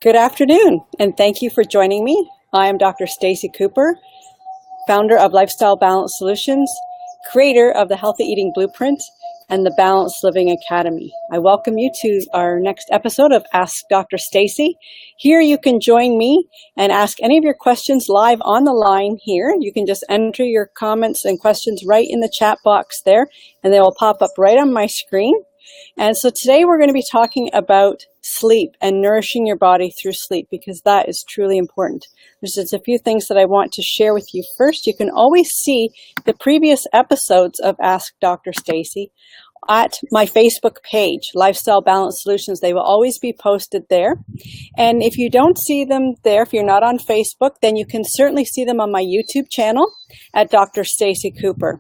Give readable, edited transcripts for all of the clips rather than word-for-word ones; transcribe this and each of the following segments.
Good afternoon, and thank you for joining me. I am Dr. Stacey Cooper, founder of Lifestyle Balance Solutions, creator of the Healthy Eating Blueprint, and the Balanced Living Academy. I welcome you to our next episode of Ask Dr. Stacey. Here you can join me and ask any of your questions live on the line here. You can just enter your comments and questions right in the chat box there, and they will pop up right on my screen. And so today we're going to be talking about sleep and nourishing your body through sleep, because that is truly important. There's just a few things that I want to share with you. First, you can always see the previous episodes of Ask Dr. Stacey at my Facebook page, Lifestyle Balance Solutions. They will always be posted there. And if you don't see them there, if you're not on Facebook, then you can certainly see them on my YouTube channel at Dr. Stacey Cooper.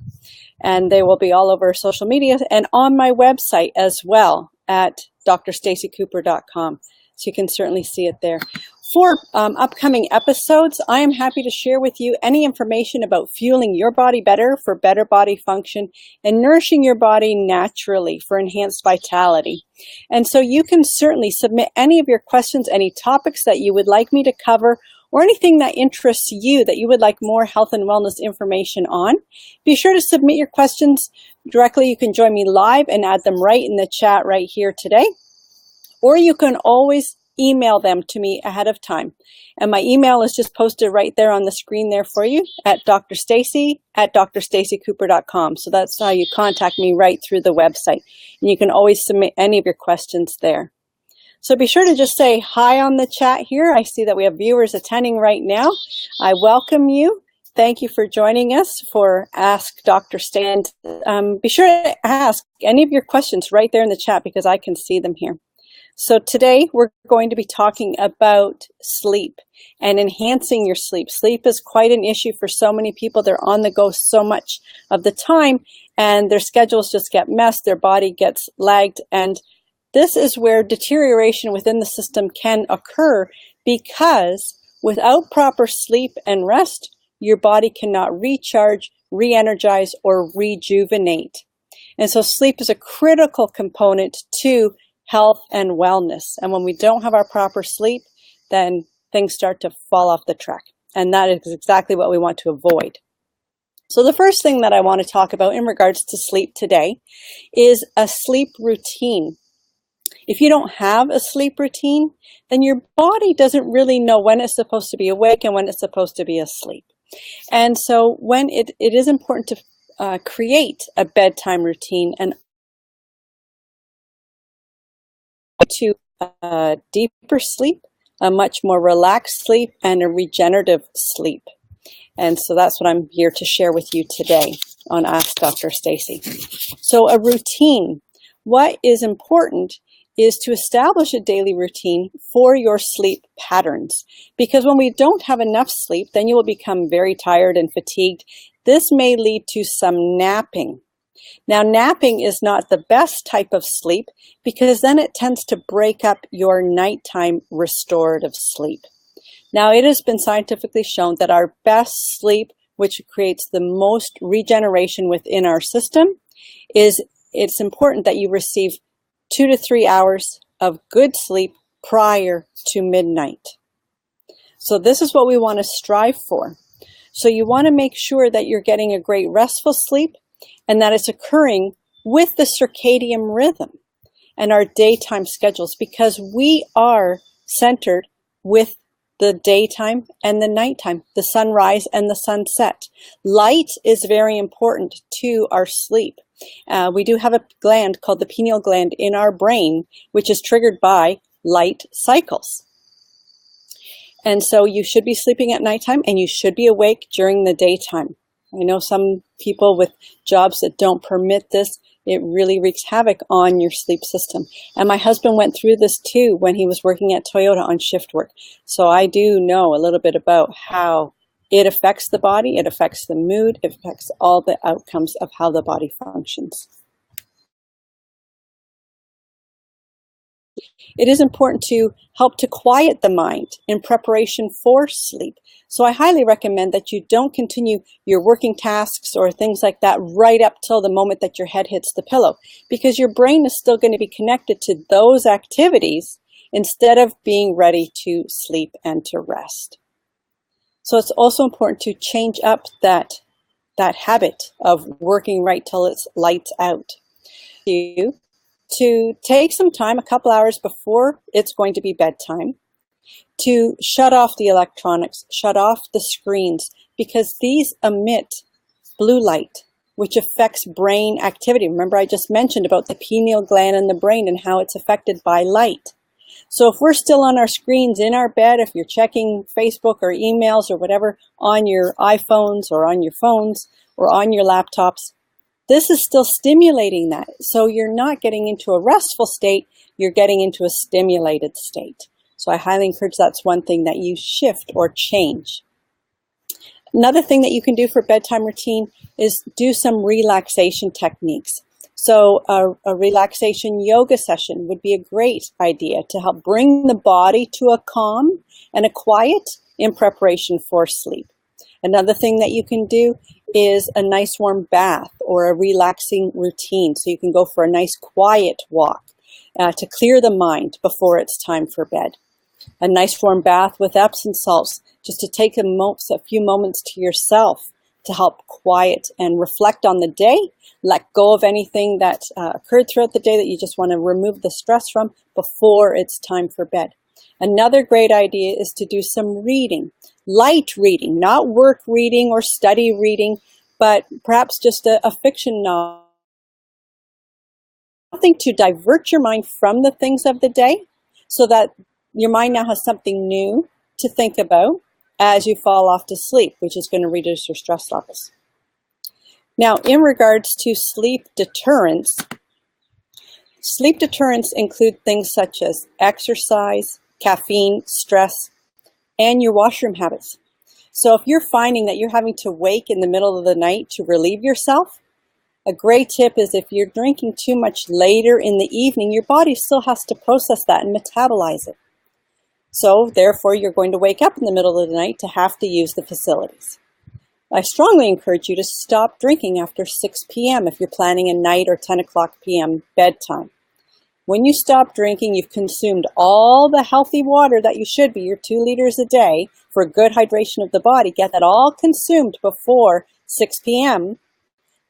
And they will be all over social media and on my website as well at drstaceycooper.com. So you can certainly see it there. For upcoming episodes, I am happy to share with you any information about fueling your body better for better body function and nourishing your body naturally for enhanced vitality. And so you can certainly submit any of your questions, any topics that you would like me to cover, or anything that interests you that you would like more health and wellness information on. Be sure to submit your questions directly. You can join me live and add them right in the chat right here today. Or you can always email them to me ahead of time. And my email is just posted right there on the screen there for you at drstacey@drstaceycooper.com. So that's how you contact me right through the website. And you can always submit any of your questions there. So be sure to just say hi on the chat here. I see that we have viewers attending right now. I welcome you. Thank you for joining us for Ask Dr. Stan. Be sure to ask any of your questions right there in the chat because I can see them here. So today we're going to be talking about sleep and enhancing your sleep. Sleep is quite an issue for so many people. They're on the go so much of the time and their schedules just get messed, their body gets lagged, and this is where deterioration within the system can occur, because without proper sleep and rest, your body cannot recharge, re-energize, or rejuvenate. And so sleep is a critical component to health and wellness. And when we don't have our proper sleep, then things start to fall off the track. And that is exactly what we want to avoid. So the first thing that I want to talk about in regards to sleep today is a sleep routine. If you don't have a sleep routine, then your body doesn't really know when it's supposed to be awake and when it's supposed to be asleep. And so when it is important to create a bedtime routine and to deeper sleep, a much more relaxed sleep, and a regenerative sleep. And so that's what I'm here to share with you today on Ask Dr. Stacey. So a routine, what is important is to establish a daily routine for your sleep patterns. Because when we don't have enough sleep, then you will become very tired and fatigued. This may lead to some napping. Now, napping is not the best type of sleep because then it tends to break up your nighttime restorative sleep. Now, it has been scientifically shown that our best sleep, which creates the most regeneration within our system, it's important that you receive 2 to 3 hours of good sleep prior to midnight. So this is what we want to strive for. So you want to make sure that you're getting a great restful sleep and that it's occurring with the circadian rhythm and our daytime schedules, because we are centered with the daytime and the nighttime, the sunrise and the sunset. Light is very important to our sleep. We do have a gland called the pineal gland in our brain, which is triggered by light cycles. And so you should be sleeping at nighttime and you should be awake during the daytime. I know some people with jobs that don't permit this. It really wreaks havoc on your sleep system. And my husband went through this too when he was working at Toyota on shift work. So I do know a little bit about how it affects the body, it affects the mood, it affects all the outcomes of how the body functions. It is important to help to quiet the mind in preparation for sleep. So I highly recommend that you don't continue your working tasks or things like that right up till the moment that your head hits the pillow, because your brain is still going to be connected to those activities instead of being ready to sleep and to rest. So it's also important to change up that habit of working right till it's lights out. To take some time, a couple hours before it's going to be bedtime, to shut off the electronics, shut off the screens, because these emit blue light, which affects brain activity. Remember, I just mentioned about the pineal gland in the brain and how it's affected by light. So if we're still on our screens in our bed, if you're checking Facebook or emails or whatever on your iPhones or on your phones or on your laptops, this is still stimulating that. So you're not getting into a restful state, you're getting into a stimulated state. So I highly encourage that's one thing that you shift or change. Another thing that you can do for bedtime routine is do some relaxation techniques. So a relaxation yoga session would be a great idea to help bring the body to a calm and a quiet in preparation for sleep. Another thing that you can do is a nice warm bath or a relaxing routine. So you can go for a nice quiet walk to clear the mind before it's time for bed. A nice warm bath with Epsom salts, just to take a few moments to yourself to help quiet and reflect on the day, let go of anything that occurred throughout the day that you just want to remove the stress from before it's time for bed. Another great idea is to do some reading, light reading, not work reading or study reading, but perhaps just a fiction novel. Something to divert your mind from the things of the day so that your mind now has something new to think about as you fall off to sleep, which is going to reduce your stress levels. Now, in regards to sleep deterrence include things such as exercise, caffeine, stress, and your washroom habits. So if you're finding that you're having to wake in the middle of the night to relieve yourself, a great tip is if you're drinking too much later in the evening, your body still has to process that and metabolize it. So therefore, you're going to wake up in the middle of the night to have to use the facilities. I strongly encourage you to stop drinking after 6 p.m. if you're planning a night or 10 o'clock p.m. bedtime. When you stop drinking, you've consumed all the healthy water that you should be, your 2 liters a day, for good hydration of the body. Get that all consumed before 6 p.m.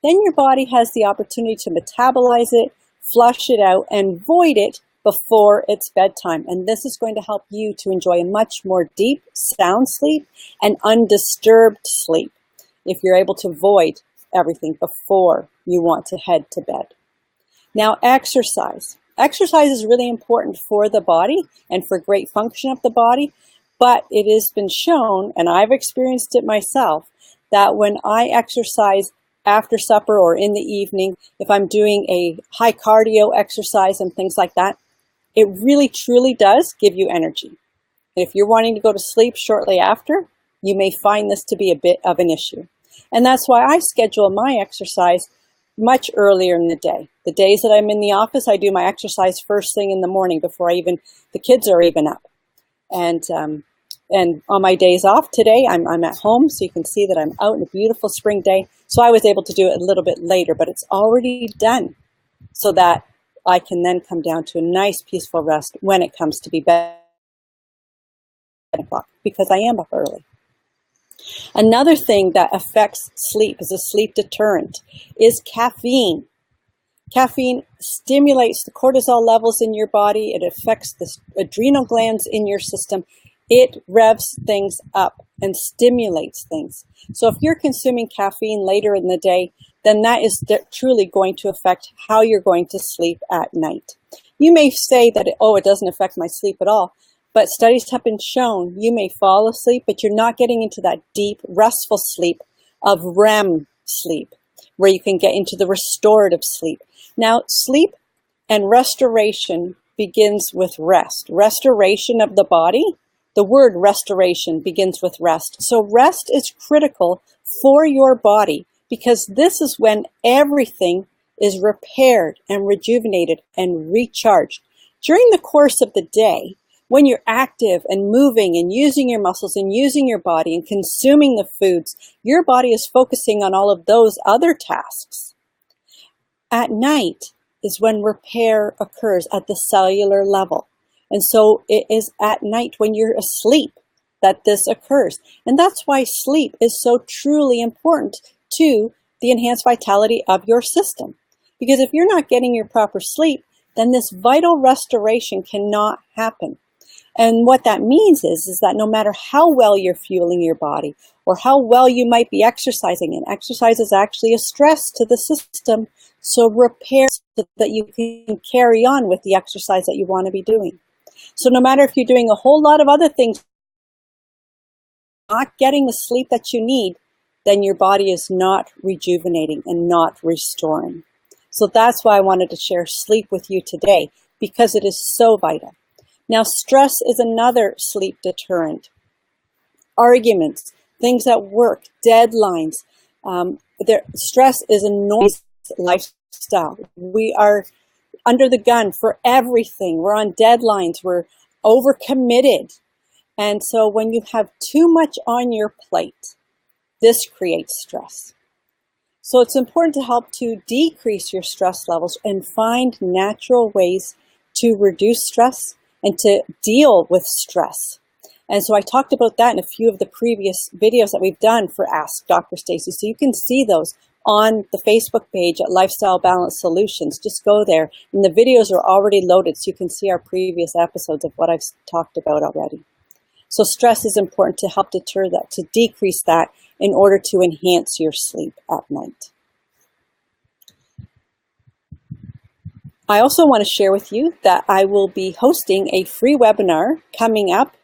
Then your body has the opportunity to metabolize it, flush it out, and void it before it's bedtime. And this is going to help you to enjoy a much more deep, sound sleep and undisturbed sleep if you're able to void everything before you want to head to bed. Now, exercise. Exercise is really important for the body and for great function of the body, but it has been shown, and I've experienced it myself, that when I exercise after supper or in the evening, if I'm doing a high cardio exercise and things like that, it really truly does give you energy. And if you're wanting to go to sleep shortly after, you may find this to be a bit of an issue. And that's why I schedule my exercise much earlier in the day. The days that I'm in the office, I do my exercise first thing in the morning before the kids are even up. And on my days off today, I'm at home, so you can see that I'm out in a beautiful spring day. So I was able to do it a little bit later, but it's already done so that I can then come down to a nice peaceful rest when it comes to be bed o'clock, because I am up early. Another thing that affects sleep as a sleep deterrent is caffeine. Caffeine stimulates the cortisol levels in your body. It affects the adrenal glands in your system. It revs things up and stimulates things. So if you're consuming caffeine later in the day, then that is truly going to affect how you're going to sleep at night. You may say that, it doesn't affect my sleep at all. But studies have been shown you may fall asleep, but you're not getting into that deep, restful sleep of REM sleep, where you can get into the restorative sleep. Now, sleep and restoration begins with rest. Restoration of the body, the word restoration begins with rest. So rest is critical for your body because this is when everything is repaired and rejuvenated and recharged. During the course of the day, when you're active and moving and using your muscles and using your body and consuming the foods, your body is focusing on all of those other tasks. At night is when repair occurs at the cellular level. And so it is at night when you're asleep that this occurs. And that's why sleep is so truly important to the enhanced vitality of your system. Because if you're not getting your proper sleep, then this vital restoration cannot happen. And what that means is that no matter how well you're fueling your body or how well you might be exercising, and exercise is actually a stress to the system, so repair so that you can carry on with the exercise that you want to be doing. So no matter if you're doing a whole lot of other things, not getting the sleep that you need, then your body is not rejuvenating and not restoring. So that's why I wanted to share sleep with you today, because it is so vital. Now, stress is another sleep deterrent. Arguments, things at work, deadlines. Stress is a noisy lifestyle. We are under the gun for everything. We're on deadlines. We're overcommitted. And so when you have too much on your plate, this creates stress. So it's important to help to decrease your stress levels and find natural ways to reduce stress and to deal with stress. And so I talked about that in a few of the previous videos that we've done for Ask Dr. Stacey. So you can see those on the Facebook page at Lifestyle Balance Solutions. Just go there, and the videos are already loaded, so you can see our previous episodes of what I've talked about already. So stress is important to help deter that, to decrease that in order to enhance your sleep at night. I also want to share with you that I will be hosting a free webinar coming up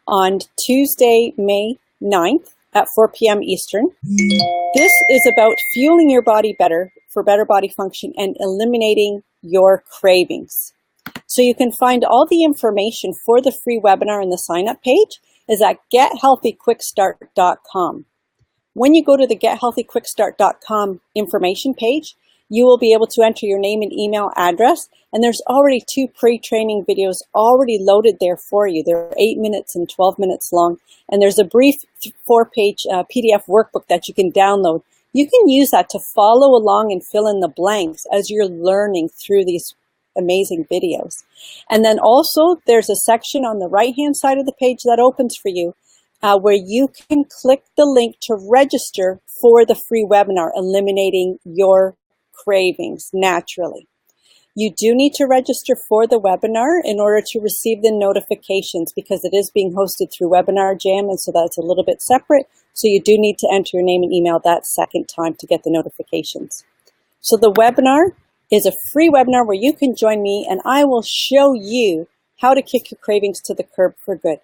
on Tuesday, May 9th at 4 p.m. Eastern. This is about fueling your body better for better body function and eliminating your cravings. So you can find all the information for the free webinar in the sign-up page is at gethealthyquickstart.com. When you go to the gethealthyquickstart.com information page, you will be able to enter your name and email address, and there's already 2 pre-training videos already loaded there for you. They're 8 minutes and 12 minutes long, and there's a brief 4-page PDF workbook that you can download. You can use that to follow along and fill in the blanks as you're learning through these amazing videos. And then also there's a section on the right-hand side of the page that opens for you where you can click the link to register for the free webinar, Eliminating Your Cravings Naturally. You do need to register for the webinar in order to receive the notifications, because it is being hosted through Webinar Jam, and so that's a little bit separate. So you do need to enter your name and email that second time to get the notifications. So the webinar is a free webinar where you can join me and I will show you how to kick your cravings to the curb for good.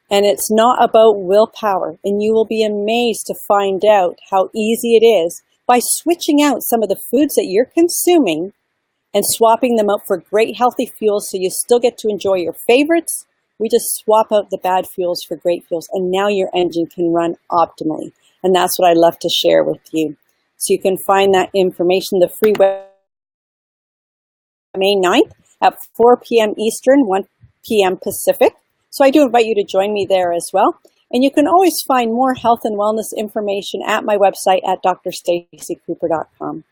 And it's not about willpower, and you will be amazed to find out how easy it is by switching out some of the foods that you're consuming and swapping them out for great healthy fuels so you still get to enjoy your favorites. We just swap out the bad fuels for great fuels, and now your engine can run optimally. And that's what I love to share with you. So you can find that information, the free webinar, May 9th at 4 p.m. Eastern, 1 p.m. Pacific. So I do invite you to join me there as well. And you can always find more health and wellness information at my website at drstaceycooper.com.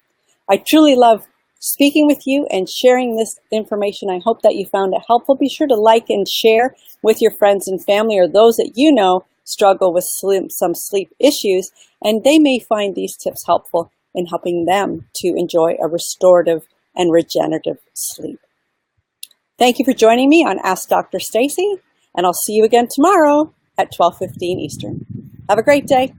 I truly love speaking with you and sharing this information. I hope that you found it helpful. Be sure to like and share with your friends and family, or those that you know struggle with some sleep issues, and they may find these tips helpful in helping them to enjoy a restorative and regenerative sleep. Thank you for joining me on Ask Dr. Stacey, and I'll see you again tomorrow at 12:15 Eastern. Have a great day.